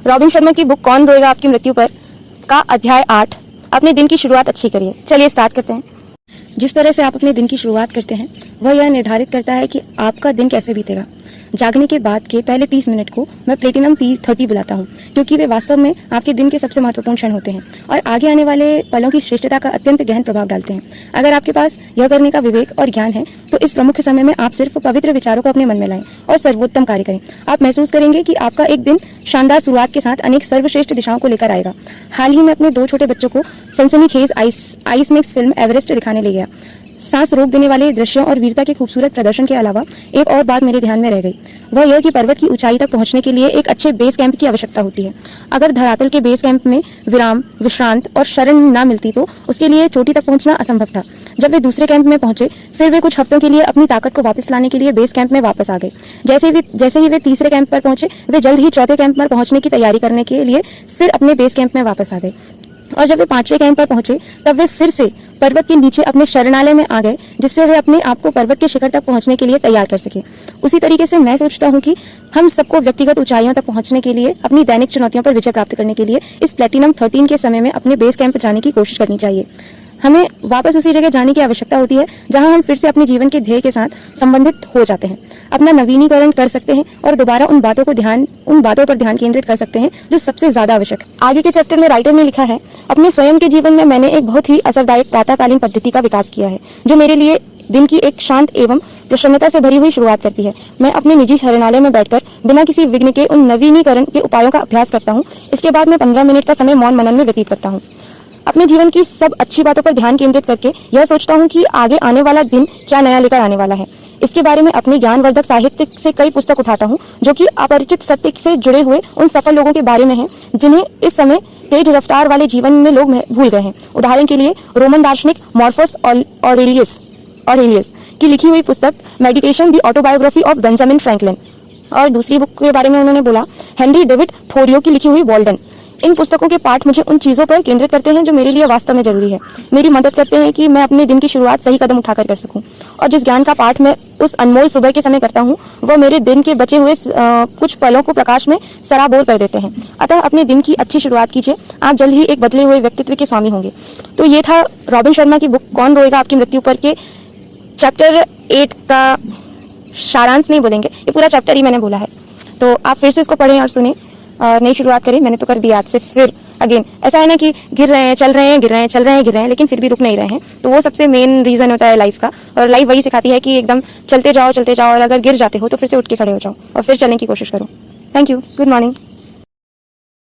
Robin Sharma की book कौन रोएगा आपकी मृत्यु पर का अध्याय 8, अपने दिन की शुरुआत अच्छी करिए। चलिए स्टार्ट करते हैं। जिस तरह से आप अपने दिन की शुरुआत करते हैं वह यह निर्धारित करता है कि आपका दिन कैसे बीतेगा। जागने के बाद के पहले 30 मिनट को मैं प्लेटिनम 30 बुलाता हूँ, क्योंकि वे वास्तव में आपके दिन के सबसे महत्वपूर्ण क्षण होते हैं और आगे आने वाले पलों की श्रेष्ठता का अत्यंत गहन प्रभाव डालते हैं। अगर आपके पास यह करने का विवेक और ज्ञान है तो इस प्रमुख समय में आप सिर्फ पवित्र विचारों को अपने मन में लाएं और सर्वोत्तम कार्य करें। आप महसूस करेंगे कि आपका एक दिन शानदार शुरुआत के साथ अनेक सर्वश्रेष्ठ दिशाओं को लेकर आएगा। हाल ही में अपने 2 छोटे बच्चों को सनसनीखेज आइस मिक्स फिल्म एवरेस्ट दिखाने ले गया। सांस रोक देने वाले दृश्यों और वीरता के खूबसूरत प्रदर्शन के अलावा एक और बात मेरे ध्यान में रह गई, वह यह कि पर्वत की ऊंचाई तक पहुंचने के लिए एक अच्छे बेस कैंप की आवश्यकता होती है। अगर धरातल के बेस कैंप में विराम, विश्रांत और शरण न मिलती तो उसके लिए चोटी तक पहुंचना असंभव था। जब वे दूसरे कैंप में पहुंचे, फिर वे कुछ हफ्तों के लिए अपनी ताकत को वापस लाने के लिए बेस कैंप में वापस आ गए। जैसे ही वे तीसरे कैंप पर पहुंचे, वे जल्द ही चौथे कैंप पर पहुंचने की तैयारी करने के लिए फिर अपने बेस कैंप में वापस आ गए। और जब वे 5वें कैंप पर पहुंचे, तब वे फिर से पर्वत के नीचे अपने शरणालय में आ गए, जिससे वे अपने आप को पर्वत के शिखर तक पहुंचने के लिए तैयार कर सके। उसी तरीके से मैं सोचता हूं कि हम सबको व्यक्तिगत ऊंचाइयों तक पहुंचने के लिए, अपनी दैनिक चुनौतियों पर विजय प्राप्त करने के लिए इस प्लेटिनम 13 के समय में अपने बेस कैंप जाने की कोशिश करनी चाहिए। हमें वापस उसी जगह जाने की आवश्यकता होती है जहां हम फिर से अपने जीवन के ध्येय के साथ संबंधित हो जाते हैं, अपना नवीनीकरण कर सकते हैं और दोबारा उन बातों पर ध्यान केंद्रित कर सकते हैं जो सबसे ज्यादा आवश्यक है। आगे के चैप्टर में राइटर ने लिखा है, अपने स्वयं के जीवन में मैंने एक बहुत ही असरदायक प्रातःकालीन पद्धति का विकास किया है जो मेरे लिए दिन की एक शांत एवं प्रसन्नता से भरी हुई शुरुआत करती है। मैं अपने निजी शरणालय में बैठकर बिना किसी विघ्न के उन नवीनीकरण के उपायों का अभ्यास करता हूँ। इसके बाद मैं 15 मिनट का समय मौन मनन में व्यतीत करता हूँ, अपने जीवन की सब अच्छी बातों पर ध्यान केंद्रित करके यह सोचता हूँ कि आगे आने वाला दिन क्या नया लेकर आने वाला है। इसके बारे में अपने ज्ञानवर्धक साहित्य से कई पुस्तक उठाता हूँ जो कि अपरिचित सत्य से जुड़े हुए उन सफल लोगों के बारे में हैं जिन्हें इस समय तेज रफ्तार वाले जीवन में लोग भूल गए हैं। उदाहरण के लिए रोमन दार्शनिक मार्कस ऑरेलियस की लिखी हुई पुस्तक meditation the autobiography of Benjamin Franklin, और दूसरी बुक के बारे में उन्होंने बोला हेनरी डेविड थोरियो की लिखी हुई वॉल्डन। इन पुस्तकों के पाठ मुझे उन चीज़ों पर केंद्रित करते हैं जो मेरे लिए वास्तव में जरूरी है, मेरी मदद करते हैं कि मैं अपने दिन की शुरुआत सही कदम उठाकर कर सकूं। और जिस ज्ञान का पाठ मैं उस अनमोल सुबह के समय करता हूं, वह मेरे दिन के बचे हुए कुछ पलों को प्रकाश में सराबोर कर देते हैं। अतः अपने दिन की अच्छी शुरुआत कीजिए, आप जल्द ही एक बदले हुए व्यक्तित्व के स्वामी होंगे। तो ये था रॉबिन शर्मा की बुक कौन रोएगा आपकी मृत्यु पर के चैप्टर 8 का सारांश नहीं बोलेंगे, ये पूरा चैप्टर ही मैंने बोला है। तो आप फिर से इसको पढ़ें और सुने और नई शुरुआत करें। मैंने तो कर दिया आज से फिर अगेन। ऐसा है ना कि गिर रहे हैं, चल रहे हैं, गिर रहे हैं, चल रहे हैं, गिर रहे हैं, लेकिन फिर भी रुक नहीं रहे हैं। तो वो सबसे मेन रीज़न होता है लाइफ का, और लाइफ वही सिखाती है कि एकदम चलते जाओ और अगर गिर जाते हो तो फिर से उठ के खड़े हो जाओ और फिर चलने की कोशिश करो। Thank you, good morning.